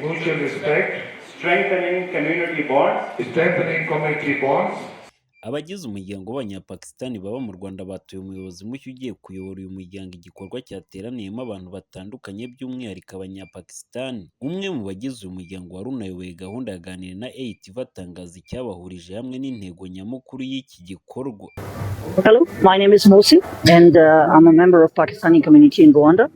mutual respect, strengthening community bonds. Abagize umuryango w'Abanyapakistani baba mu Rwanda batuye umuyobozi mushya ugiye kuyobora uyu muryango, igikorwa cyateraniyemo abantu batandukanye by'umwihariko Abanyapakistani. Umwe mu bagize uyu muryango wari unayoboye gahunda yaganiriye na AITV atangaza icyabahurije hamwe n'intego nyamukuru y'iki gikorwa. Hello, my name is Mosi and I'm a member of Pakistani community in Rwanda.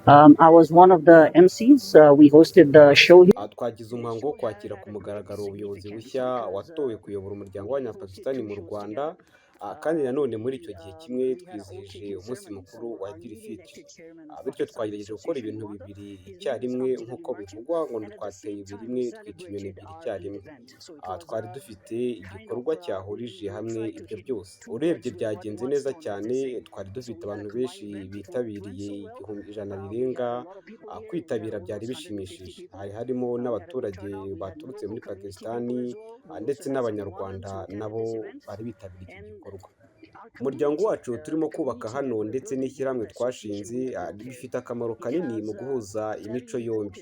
I was one of the MCs. We hosted the show here. Twagize umuhango wo kwakira ku mugaragaro ubuyobozi bushya watowe kuyobora umuryango w'Abanyapakistani mu Rwanda, kandi nanone muri icyo gihe kimwe twizihije umunsi mukuru wa Idil-Fitr. Bityo twagerageje gukora ibintu bibiri icyarimwe nk'uko bivugwa ngo ntitwateye ibuye rimwe twica inyoni ebyiri icyarimwe. Twari dufite igikorwa cyahurije hamwe ibyo byose. Urebye byagenze neza cyane, twari dufite abantu benshi bitabiriye 100 birenga. Kwitabira byari bishimishije, hari harimo n'abaturage baturutse muri Pakistani ndetse n'Abanyarwanda nabo bari bitabiriye iki gikorwa. Umuryango wacu turimo kubaka hano ndetse n'ishyirahamwe twashinze bifite akamaro kanini mu guhuza imico yombi.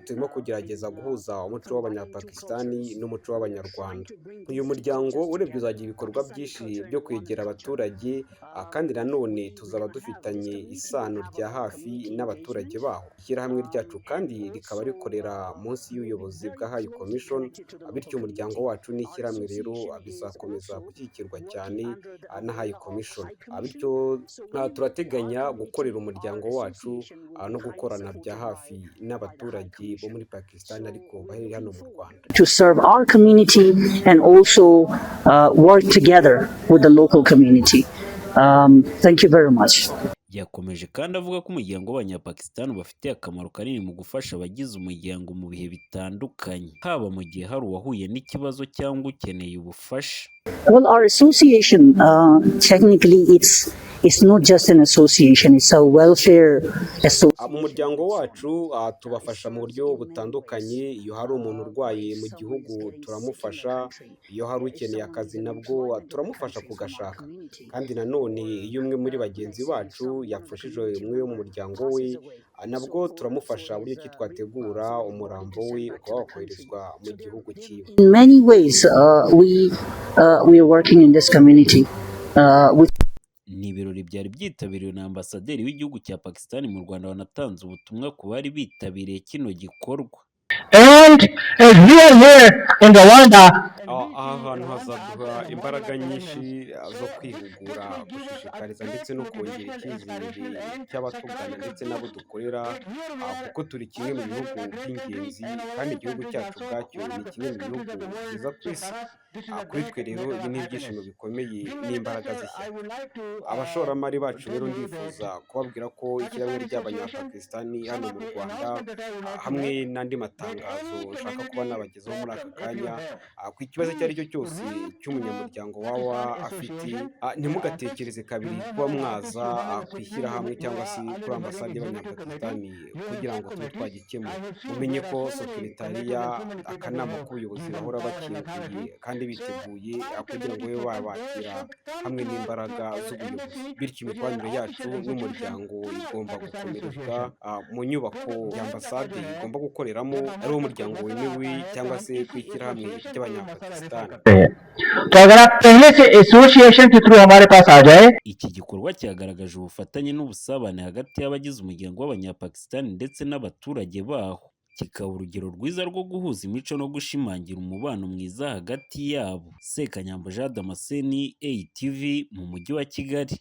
Turimo kugerageza guhuza umuco w'Abanyapakistani n'umuco w'Abanyarwanda. Uyu muryango urebye uzagira ibikorwa byinshi byo kwegera abaturage, kandi nanone tuzaba dufitanye isano rya hafi n'abaturage baho. Ishyirahamwe ryacu kandi rikaba rikorera munsi y'ubuyobozi bwa High Commission, bityo umuryango wacu n'ishyirahamwe rero bizakomeza gushyigikirwa cyane na High Commission. Bityo turateganya gukorera umuryango wacu no gukorana bya hafi n'abaturage bo muri Pakistan ariko bahereye hano mu Rwanda. To serve our community and also work together with the local community. Thank you very much. Yakomeje kandi avuga ko umuryango w'Abanyapakistani bafite akamaro kanini mu gufasha abagize umuryango mu bihe bitandukanye, haba mu gihe hari uwahuye n'ikibazo cyangwa ukeneye ubufasha. Well, our association, technically it's not just an association, it's a welfare association. Mu muryango wacu tubafasha mu buryo butandukanye. Iyo hari umuntu urwaye mu gihugu turamufasha, iyo hari ukeneye akazi nabwo turamufasha kugashaka, kandi nanone iyo umwe muri bagenzi bacu yapfushije umwe wo mu muryango we nabwo turamufasha uburyo ki twategura umurambo we ukaba wakoherezwa mu gihugu cyiwe. In many ways, we are working in this community. Ni ibirori byari byitabiriwe na ambasaderi w'igihugu cya Pakistani mu Rwanda wanatanze ubutumwa ku bari bitabiriye kino gikorwa. And as we are here in Rwanda, aha hantu hazaduha imbaraga nyinshi zo kwihugura, gushishikariza ndetse no kongera icyizere cy'abatugana ndetse n'abo dukorera, kuko turi kimwe mu bihugu by'ingenzi kandi igihugu cyacu ubwacyo ni kimwe mu bihugu byiza ku isi. Kuri twe rero ibi ni ibyishimo bikomeye n'imbaraga zishya. Abashoramari bacu rero ndifuza kubabwira ko ishyirahamwe ry'Abanyapakistani hano mu Rwanda hamwe n'andi matangazo nshaka kuba nabagezaho muri aka kanya, ku ikibazo icyo ari cyo cyose cy'umunyamuryango waba afite, ntimugatekereze kabiri kuba mwaza ku ishyirahamwe cyangwa se kuri ambasade y'Abanyapakistani kugira ngo tube twagikemura. Mumenye ko sekretariya, akanama k'ubuyobozi bahora bakinguye kandi biteguye kugira ngo babe babakira hamwe n'imbaraga z'ubuyobozi. Bityo imikoranire yacu n'umuryango igomba gukomerezwa mu nyubako ya ambasade igomba gukoreramo, ari wo muryango wemewe cyangwa se ku ishyirahamwe ry'Abanyapakistani. तो अगर आप पहले से एसोसिएशन के थ्रू हमारे पास आ जाए. Iki gikorwa cyagaragaje ubufatanye n'ubusabane hagati y'abagize umuryango w'Abanyapakistani ndetse n'abaturage baho, kikaba urugero rwiza rwo guhuza imico no gushimangira umubano mwiza hagati yabo. Sekanyambo Jean Damascene, AITV mu mujyi wa Kigali.